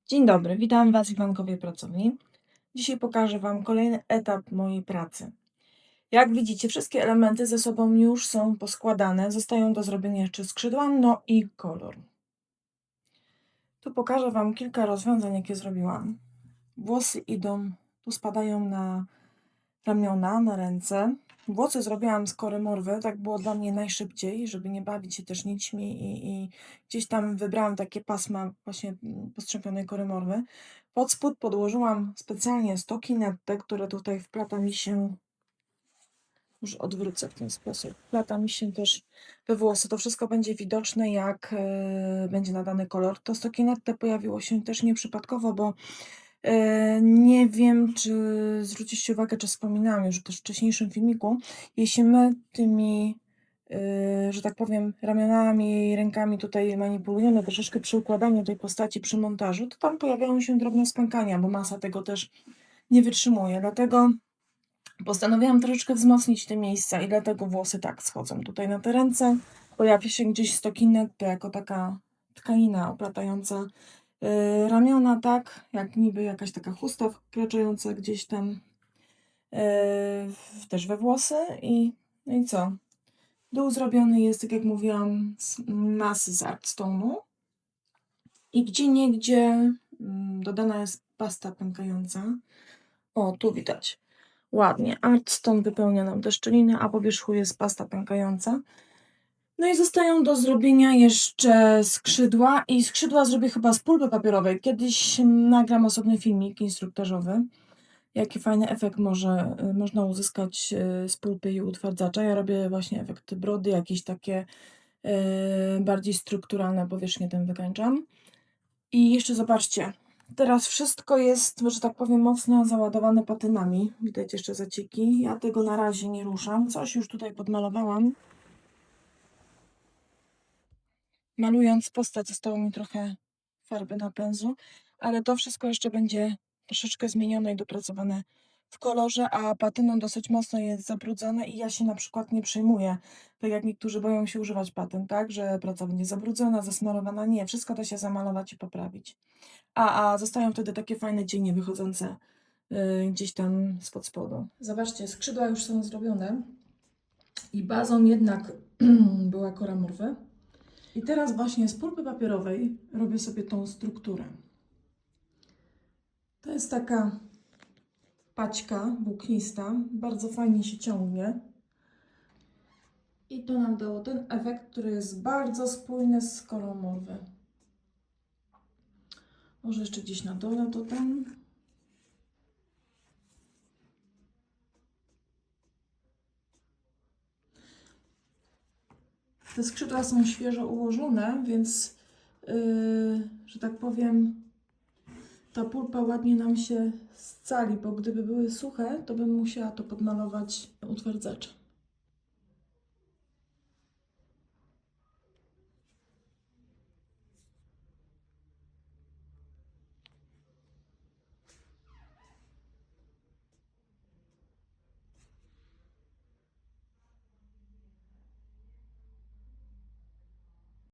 Dzień dobry, witam Was w Iwankowie Pracowni. Dzisiaj pokażę Wam kolejny etap mojej pracy. Jak widzicie, wszystkie elementy ze sobą już są poskładane. Zostają do zrobienia jeszcze skrzydła, no i kolor. Tu pokażę Wam kilka rozwiązań, jakie zrobiłam. Włosy idą, tu spadają na ramiona, na ręce. Włosy zrobiłam z kory morwy, tak było dla mnie najszybciej, żeby nie bawić się też nićmi i gdzieś tam wybrałam takie pasma właśnie postrzępionej kory morwy. Pod spód podłożyłam specjalnie stoki nette, które tutaj wplata mi się, już odwrócę w ten sposób, wplata mi się też we włosy. To wszystko będzie widoczne, jak będzie nadany kolor. To stoki nette pojawiło się też nieprzypadkowo, bo nie wiem, czy zwróciliście uwagę, czy wspominałam już też w wcześniejszym filmiku, jeśli my tymi, że tak powiem, ramionami i rękami tutaj manipulujemy troszeczkę przy układaniu tej postaci, przy montażu, to tam pojawiają się drobne spękania, bo masa tego też nie wytrzymuje. Dlatego postanowiłam troszeczkę wzmocnić te miejsca i dlatego włosy tak schodzą tutaj na te ręce. Pojawi się gdzieś stokinetto jako taka tkanina oplatająca ramiona, tak, jak niby jakaś taka chusta wkraczająca gdzieś tam też we włosy no i co? Dół zrobiony jest, tak jak mówiłam, z masy z Artstone'u i gdzieniegdzie dodana jest pasta pękająca. O, tu widać ładnie. Artstone wypełnia nam te szczeliny, a po wierzchu jest pasta pękająca. No i zostają do zrobienia jeszcze skrzydła i skrzydła zrobię chyba z pulpy papierowej. Kiedyś nagram osobny filmik instruktażowy, jaki fajny efekt można uzyskać z pulpy i utwardzacza. Ja robię właśnie efekty brody, jakieś takie bardziej strukturalne powierzchnie tym wykańczam. I jeszcze zobaczcie, teraz wszystko jest, że tak powiem, mocno załadowane patynami. Widać jeszcze zacieki. Ja tego na razie nie ruszam. Coś już tutaj podmalowałam. Malując postać zostało mi trochę farby na pędzu, ale to wszystko jeszcze będzie troszeczkę zmienione i dopracowane w kolorze, a patyną dosyć mocno jest zabrudzone i ja się na przykład nie przejmuję, tak jak niektórzy boją się używać patyn, tak, że praca będzie zabrudzona, zasmarowana. Nie, wszystko da się zamalować i poprawić. A zostają wtedy takie fajne cienie wychodzące gdzieś tam spod spodu. Zobaczcie, skrzydła już są zrobione i bazą jednak była kora morwy. I teraz właśnie z pulpy papierowej robię sobie tą strukturę. To jest taka paćka włóknista, bardzo fajnie się ciągnie. I to nam dało ten efekt, który jest bardzo spójny z kolą morwy. Może jeszcze gdzieś na dole to tam. Te skrzydła są świeżo ułożone, więc, że tak powiem, ta pulpa ładnie nam się scali, bo gdyby były suche, to bym musiała to podmalować utwardzaczem.